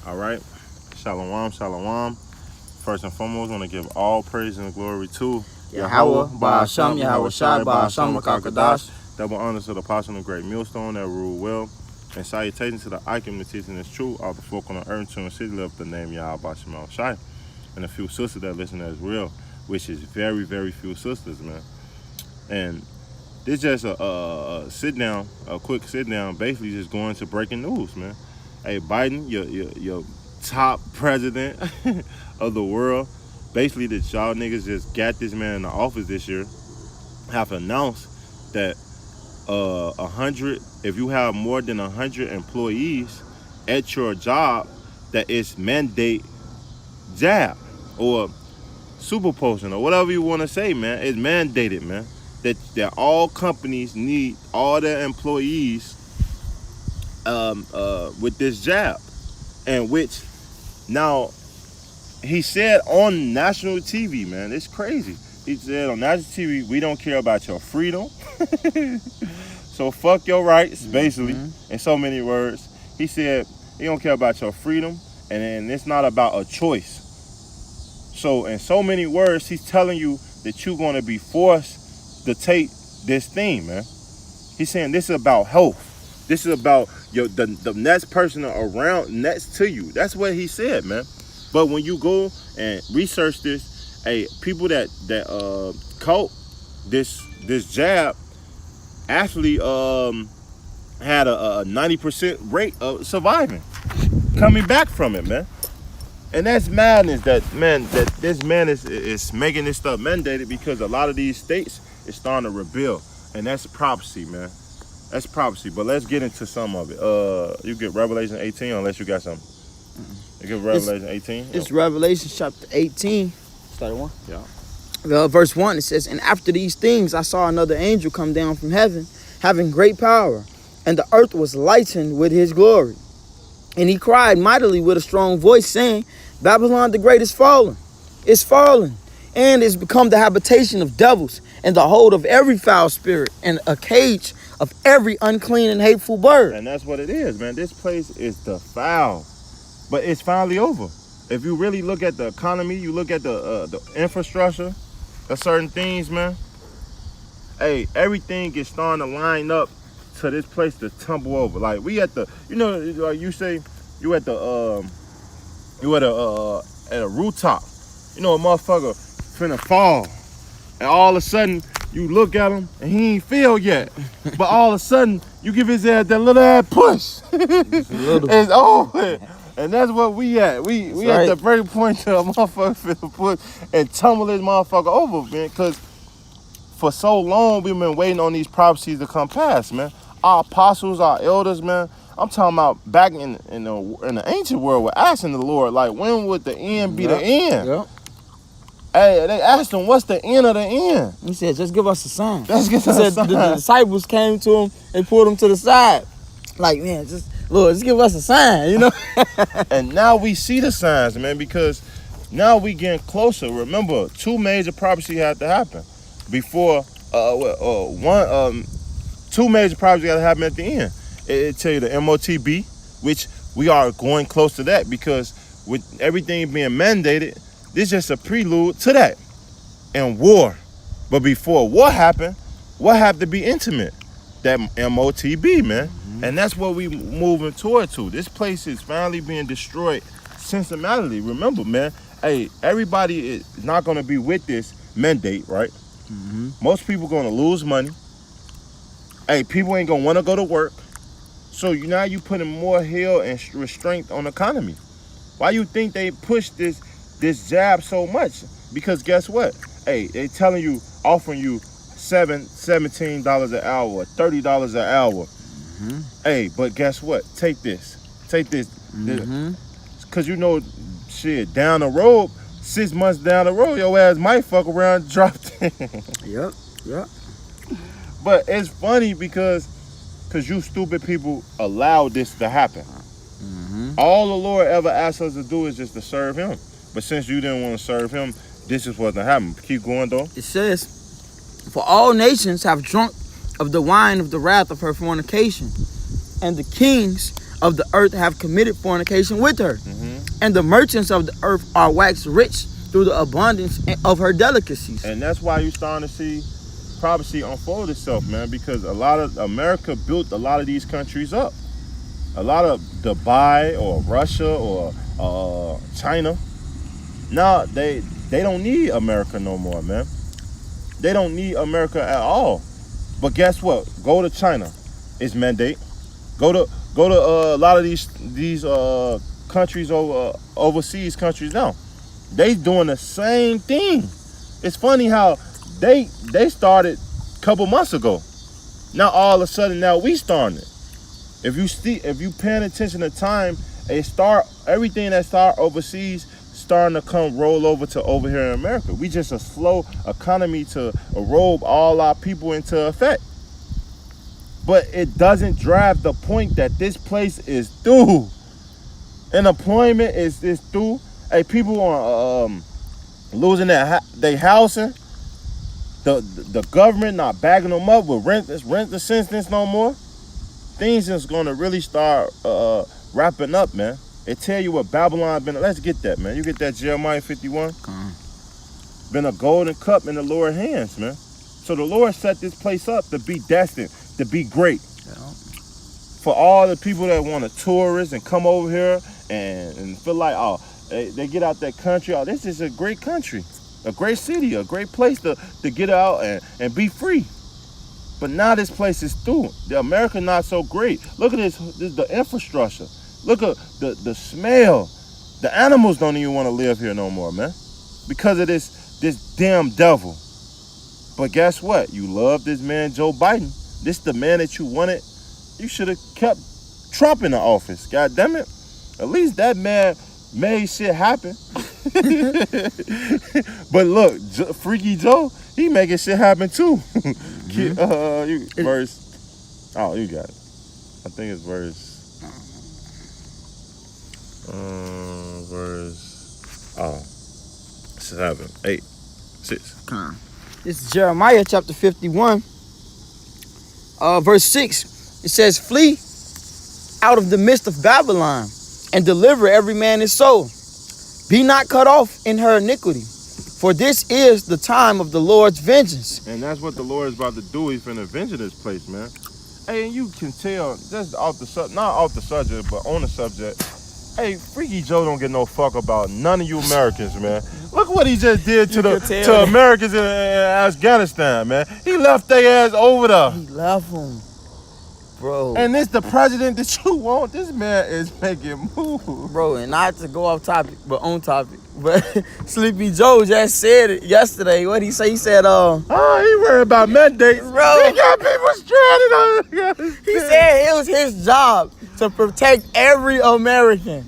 All right. Shalom, shalom. First and foremost, I want to give all praise and glory to Yahweh, Ba'asham, Yahweh Shai, Ba'asham, Makakadash. Double honors to the apostle of the great millstone that rule well. And salutations to the icon that teaching is true. All the folk on the earth to and city lift the name Yahweh Ba'asham Shai. And a few sisters that listen as real, which is very, very few sisters, man. And this just a sit down, a quick sit down, basically just going to breaking news, man. Hey, Biden, your top president of the world, basically that y'all niggas just got this man in the office this year, have announced that 100, if you have more than 100 employees at your job, that it's mandate jab or super potion or whatever you want to say, man. It's mandated, man, that all companies need all their employees with this jab. And which now he said on national TV, man, it's crazy. He said on national TV, we don't care about your freedom. So fuck your rights, basically, in so many words. He said he don't care about your freedom, and it's not about a choice. So in so many words, he's telling you that you're going to be forced to take this thing, man. He's saying this is about health. This is about the next person around next to you. That's what he said, man. But when you go and research this, hey, people that caught this jab actually had a 90% rate of surviving, coming back from it, man. And that's madness that this man is making this stuff mandated, because a lot of these states is starting to rebel, and that's prophecy, man. That's prophecy. But let's get into some of it. You get Revelation 18, unless you got something. You get Revelation 18. It's Revelation chapter 18. Start at 1. Yeah. Verse 1, it says, "And after these things I saw another angel come down from heaven, having great power, and the earth was lightened with his glory. And he cried mightily with a strong voice, saying, Babylon the great is fallen, and is become the habitation of devils, and the hold of every foul spirit, and a cage of every unclean and hateful bird." And that's what it is, man. This place is defiled, but it's finally over. If you really look at the economy, you look at the infrastructure of certain things, man. Hey, everything is starting to line up to this place to tumble over. Like we at the, like you say, you at a rooftop. A motherfucker finna fall, and all of a sudden you look at him and he ain't feel yet, but all of a sudden you give his ass that little ass push. It's over. And that's what we at. We right. At the break point to a motherfucker finna push and tumble this motherfucker over, man. Cause for so long we've been waiting on these prophecies to come past, man. Our apostles, our elders, man. I'm talking about back in the ancient world, we're asking the Lord, like, when would the end be the end? Yep. Hey, they asked him, what's the end of the end? He said, just give us a sign. Let's get He said the disciples came to him and pulled him to the side. Like, man, Lord, just give us a sign, And now we see the signs, man, because now we getting closer. Remember, 2 major prophecies had to happen before 2 major prophecies had to happen at the end. It tell you the MOTB, which we are going close to that, because with everything being mandated, this is just a prelude to that. And war. But before war happened, what had to be intimate? That MOTB, man. And that's what we moving toward to. This place is finally being destroyed systematically. Remember, man, hey, everybody is not going to be with this mandate, right? Most people going to lose money. Hey, people ain't going to want to go to work. So now you putting more hell and restraint on the economy. Why you think they push this jab so much? Because guess what? Hey, they telling you, offering you $17 an hour, or $30 an hour. Hey, but guess what? Take this. Because shit, down the road, 6 months down the road, your ass might fuck around and drop it. Yep. But it's funny because you stupid people allowed this to happen. All the Lord ever asked us to do is just to serve him. But since you didn't want to serve him, this is what's happening. Keep going, though. It says, "For all nations have drunk of the wine of the wrath of her fornication, and the kings of the earth have committed fornication with her. Mm-hmm. And the merchants of the earth are waxed rich through the abundance of her delicacies. And that's why you're starting to see prophecy unfold itself, man, because a lot of America built a lot of these countries up. A lot of Dubai or Russia or China. Now they don't need America no more, man. They don't need America at all. But guess what? Go to China. It's mandate. Go to a lot of these countries overseas countries now. They doing the same thing. It's funny how they started a couple months ago. Now all of a sudden now we starting it. If you paying attention to time, everything that start overseas starting to come roll over here in America. We just a slow economy to robe all our people into effect. But it doesn't drive the point that this place is through. Unemployment is through. Hey, people are losing their housing. The government not backing them up with rent assistance no more. Things is gonna really start wrapping up, man. It tell you what Babylon been. Let's get that, man. You get that Jeremiah 51. Been a golden cup in the Lord's hands, man. So the Lord set this place up to be destined, to be great. Yeah. For all the people that want to tourist and come over here and feel like, oh, they get out that country. Oh, this is a great country, a great city, a great place to get out and be free. But now this place is through. The America not so great. Look at this the infrastructure. Look at the smell. The animals don't even want to live here no more, man. Because of this damn devil. But guess what? You love this man, Joe Biden. This the man that you wanted. You should have kept Trump in the office. God damn it. At least that man made shit happen. But look, Freaky Joe, he making shit happen too. Verse. Oh, you got it. I think it's verse 7, 8, 6. This is Jeremiah chapter 51, verse 6. It says, flee out of the midst of Babylon and deliver every man his soul. Be not cut off in her iniquity, for this is the time of the Lord's vengeance. And that's what the Lord is about to do. He's finna avenge this place, man. Hey, and you can tell, just off the subject, not off the subject, but on the subject. Hey, Freaky Joe don't get no fuck about none of you Americans, man. Look what he just did to Americans in Afghanistan, man. He left their ass over there. He left them, bro. And this the president that you want. This man is making moves, bro. And not to go off topic, but on topic. But Sleepy Joe just said it yesterday. What he say? He said, oh, he worried about mandates, bro. He got people stranded on. He said it was his job to protect every American.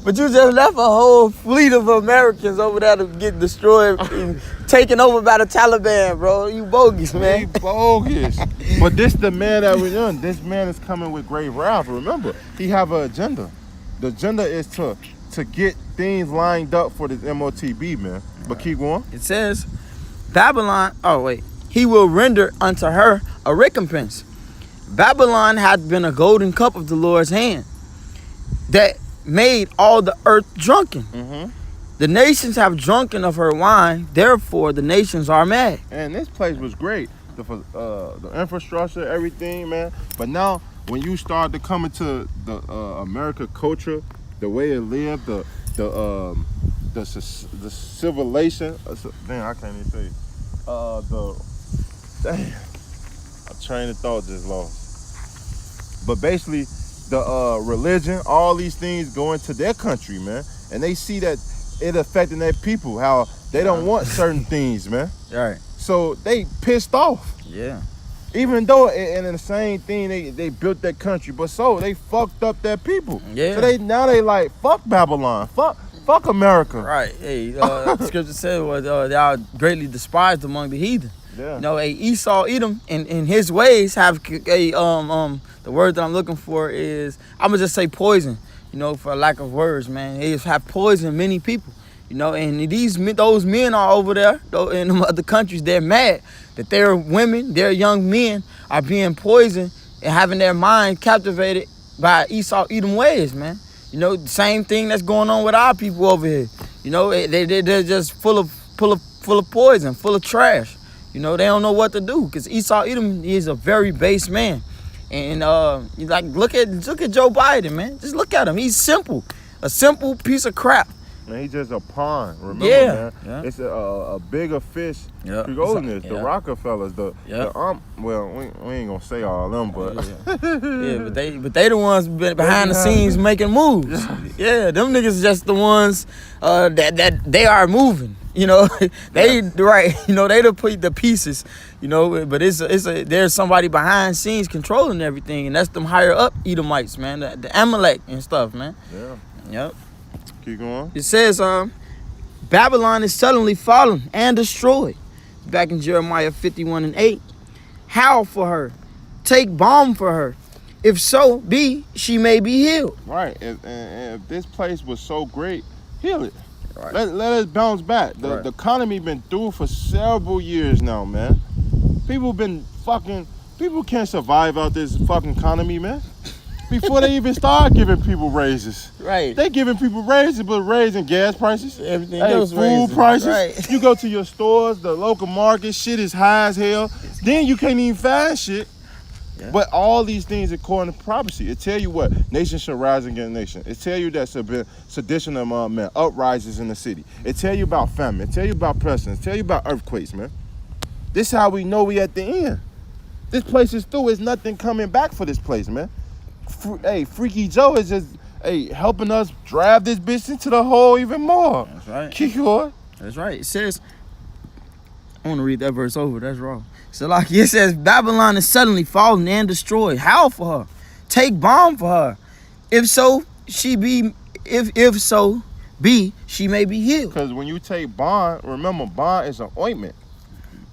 But you just left a whole fleet of Americans over there to get destroyed and taken over by the Taliban, bro. You bogus, man. He bogus. But this the man that we're on. This man is coming with great wrath. Remember, he have an agenda. The agenda is to get things lined up for this MOTB, man. But keep going. It says, Babylon, he will render unto her a recompense. Babylon had been a golden cup of the Lord's hand that made all the earth drunken. Mm-hmm. The nations have drunken of her wine, therefore the nations are mad. And this place was great. The infrastructure, everything, man. But now, when you start to come into the America culture, the way it lived, the civilization. Damn, I can't even say. A train of thought just lost. But basically, the religion, all these things go into their country, man, and they see that it affecting their people, how they don't want certain things, man. Right. So they pissed off. Yeah. Even though in the same thing they built that country, but so they fucked up their people. Yeah. So they like fuck Babylon, fuck America. Right. Hey, the scripture said they are greatly despised among the heathen. Yeah. You know, Esau, Edom, in his ways have the word that I'm looking for is, I'm gonna just say poison. You know, for lack of words, man, they have poisoned many people. You know, and those men are over there, though, in the other countries. They're mad that their women, their young men, are being poisoned and having their mind captivated by Esau Edom ways, man. You know, the same thing that's going on with our people over here. You know, they're just full of poison, full of trash. You know, they don't know what to do because Esau Edom is a very base man. And like look at Joe Biden, man. Just look at him. He's simple, a simple piece of crap. Man, he's just a pawn. Remember, Yeah. man, it's a bigger fish. Yeah. Golden Yeah. the Rockefellers, the well, we ain't gonna say all of them, but but they the ones behind the scenes making moves. Yeah, them niggas just the ones that they are moving. You know, they right. You know, they the pieces. You know, but there's somebody behind scenes controlling everything, and that's them higher up Edomites, man, the Amalek and stuff, man. Yeah. Yep. Keep going. It says, Babylon is suddenly fallen and destroyed. Back in Jeremiah 51:8. Howl for her. Take balm for her. If so be, she may be healed. Right. If this place was so great, heal it. Right. Let us bounce back. The economy been through for several years now, man. People can't survive out this fucking economy, man. Before they even start giving people raises. Right. They giving people raises, but raising gas prices. Everything else food raising. prices. Right. You go to your stores, the local market, shit is high as hell. Then you can't even find shit. Yeah. But all these things according to prophecy. It tell you what, nation shall rise against nation. It tell you that sedition among men, uprises in the city. It tell you about famine. It tell you about pestilence. It tell you about earthquakes, man. This how we know we at the end. This place is through. There's nothing coming back for this place, man. Freaky Joe is just helping us drive this bitch into the hole even more. That's right. Keep going. That's right. It says, I want to read that verse over. That's wrong. So like it says, Babylon is suddenly fallen and destroyed. Howl for her. Take balm for her. If so be, she may be healed. Because when you take bond, remember bond is an ointment.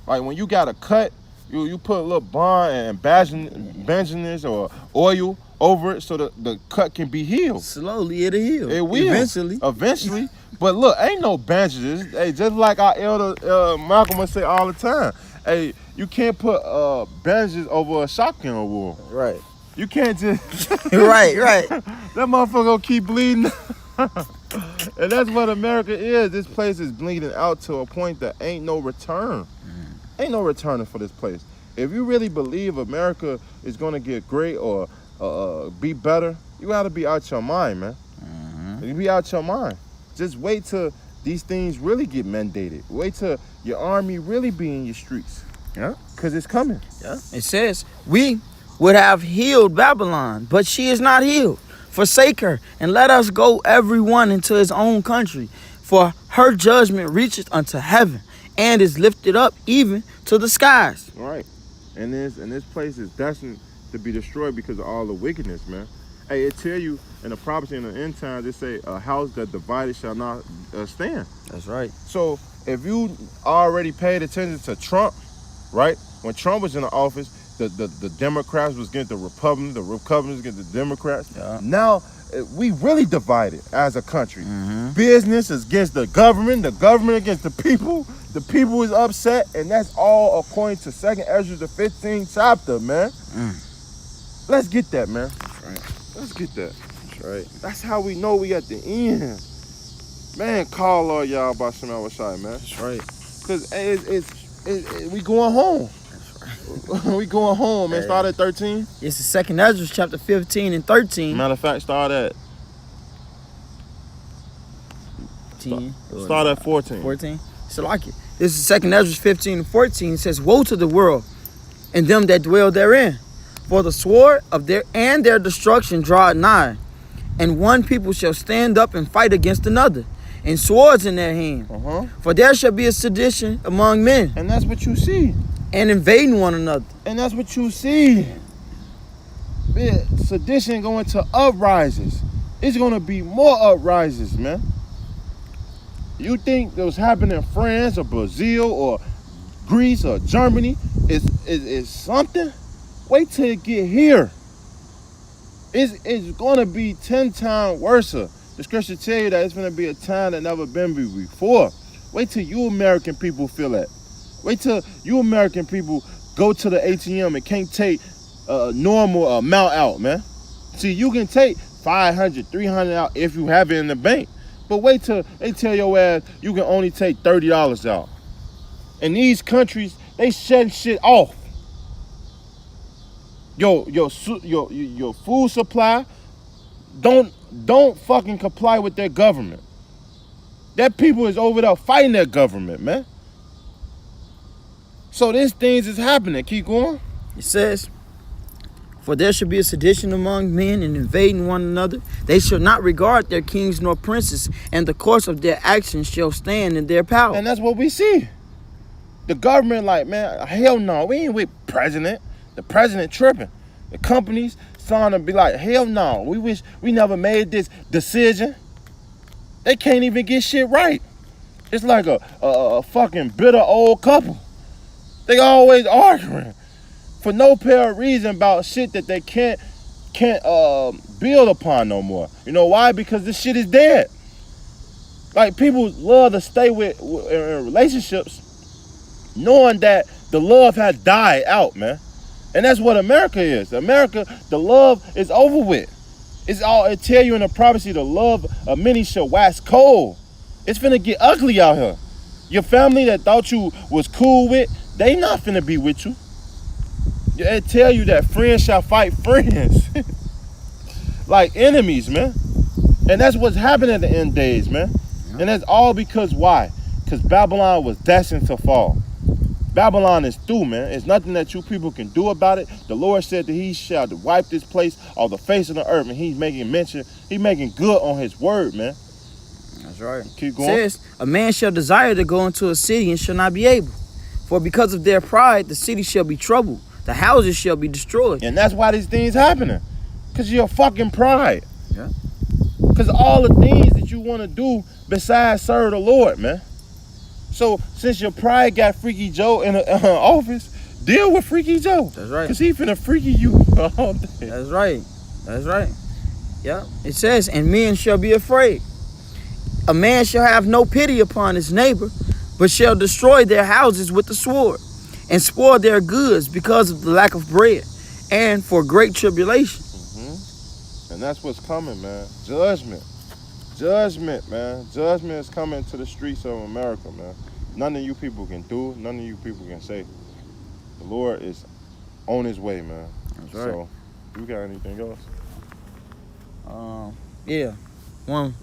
Like when you got a cut, you put a little bond and benzoin or oil over it so the cut can be healed. Slowly it'll heal. It will. Eventually. But look, ain't no bandages. Hey, just like our elder Malcolm would say all the time. Hey, you can't put bandages over a shotgun wound. Right. You can't just right. That motherfucker gonna keep bleeding. And that's what America is. This place is bleeding out to a point that ain't no return. Ain't no returning for this place. If you really believe America is gonna get great or be better, you gotta be out your mind, man. You be out your mind. Just wait till these things really get mandated. Wait till your army really be in your streets. Yeah. Cause it's coming. Yeah. It says, we would have healed Babylon, but she is not healed. Forsake her, and let us go every one into his own country. For her judgment reacheth unto heaven, and is lifted up even to the skies. Right. And this place is destined to be destroyed because of all the wickedness, man. Hey, it tell you in the prophecy in the end times, it say a house that divided shall not stand. That's right. So if you already paid attention to Trump, right? When Trump was in the office, the Democrats was against the Republicans against the Democrats. Yeah. Now we really divided as a country. Business is against the government against the people. The people is upset, and that's all according to 2nd Ezra, the 15th chapter, man. Let's get that, man. That's right. Let's get that. That's right. That's how we know we at the end. Man, call all y'all about some other side, man. That's right. Because we going home. That's right. We going home, man. Start at 13. It's the 2nd Ezra, chapter 15 and 13. Matter of fact, start at 10. Start at 14. 14. So like it. This is 2nd Ezra 15 and 14. It says, woe to the world and them that dwell therein. For the sword of their destruction draweth nigh, and one people shall stand up and fight against another, and swords in their hand. For there shall be a sedition among men. And that's what you see. And invading one another. And that's what you see. Sedition going to uprises. It's going to be more uprises, man. You think that was happening in France or Brazil or Greece or Germany is something? Wait till it get here. It's gonna be 10 times worse. The scripture tell you that it's gonna be a time that never been before. Wait till you American people feel that. Wait till you American people go to the ATM and can't take a normal amount out, man. See, you can take 500, 300 out if you have it in the bank. But wait till they tell your ass you can only take $30 out. In these countries, they shutting shit off. Your food supply, don't fucking comply with their government. That people is over there fighting their government, man. So these things is happening. Keep going. It says, for there shall be a sedition among men and invading one another. They shall not regard their kings nor princes, and the course of their actions shall stand in their power. And that's what we see. The government like, man, hell no, we ain't with president. The president tripping. The companies starting to be like, hell no, we wish we never made this decision. They can't even get shit right. It's like a fucking bitter old couple. They always arguing for no apparent reason about shit that they can't build upon no more. You know why? Because this shit is dead. Like, people love to stay with in relationships knowing that the love has died out, man. And that's what America is. America, the love is over with. It tell you in the prophecy, the love of many shall wax cold. It's finna get ugly out here. Your family that thought you was cool with, they not finna be with you. It tell you that friends shall fight friends. Like enemies, man. And that's what's happening at the end days, man. And that's all because why? Because Babylon was destined to fall. Babylon is through, man. It's nothing that you people can do about it. The Lord said that he shall wipe this place off the face of the earth, and he's making good on his word, man. That's right. Keep going. It says, a man shall desire to go into a city and shall not be able. For because of their pride, the city shall be troubled. The houses shall be destroyed. And that's why these things happening. Because of your fucking pride. Yeah. Because all the things that you want to do besides serve the Lord, man. So since your pride got Freaky Joe in the office, deal with Freaky Joe. That's right. Because he finna freaky you all day. That's right. That's right. Yeah. It says, and men shall be afraid. A man shall have no pity upon his neighbor, but shall destroy their houses with the sword, and spoil their goods because of the lack of bread, and for great tribulation. And that's what's coming, man. Judgment, man. Judgment is coming to the streets of America, man. None of you people can do. None of you people can say. The Lord is on his way, man. That's right. So, you got anything else? Yeah. One.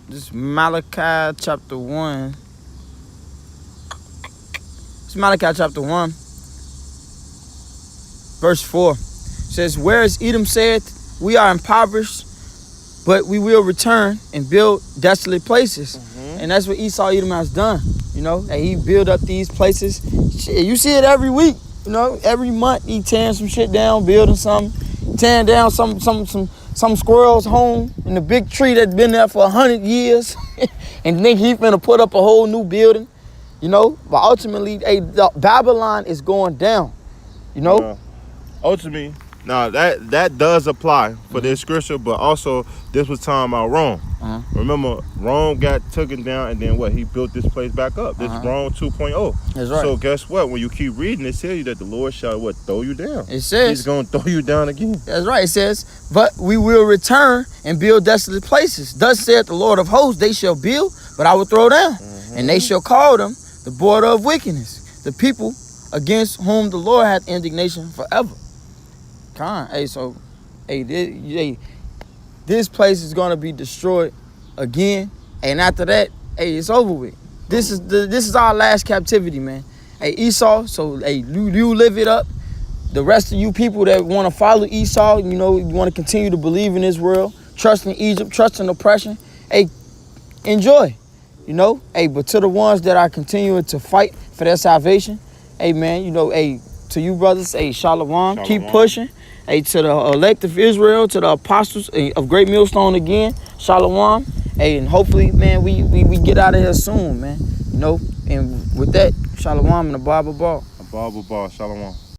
This Malachi chapter 1. It's Malachi chapter 1. Verse 4. It says, whereas Edom saith, we are impoverished, but we will return and build desolate places. And that's what Esau Edom has done. You know, and he built up these places. Shit, you see it every week. You know, every month he tearing some shit down, building something, tearing down some squirrel's home in the big tree that's been there for 100 years, and think he finna put up a whole new building. You know, but ultimately, Babylon is going down. You know, ultimately. Now that does apply for this scripture, but also this was talking about Rome. Remember, Rome got taken down, and then what? He built this place back up. This is Rome 2.0. That's right. So guess what? When you keep reading, it tells you that the Lord shall what? Throw you down. It says he's gonna throw you down again. That's right. It says, but we will return and build desolate places. Thus saith the Lord of hosts, they shall build, but I will throw down, and they shall call them the border of wickedness, the people against whom the Lord hath indignation forever. This place is gonna be destroyed again, and after that, it's over with. This is our last captivity, man. Esau, so you live it up. The rest of you people that want to follow Esau, you know, you want to continue to believe in this world, trust in Egypt, trust in oppression. Enjoy, you know. But to the ones that are continuing to fight for their salvation, man, you know, to you brothers, shalom. Keep pushing. To the elect of Israel, to the apostles of Great Millstone again, shalom. And hopefully, man, we get out of here soon, man. You know, and with that, shalom and a Bible ball. A Bible ball, shalom.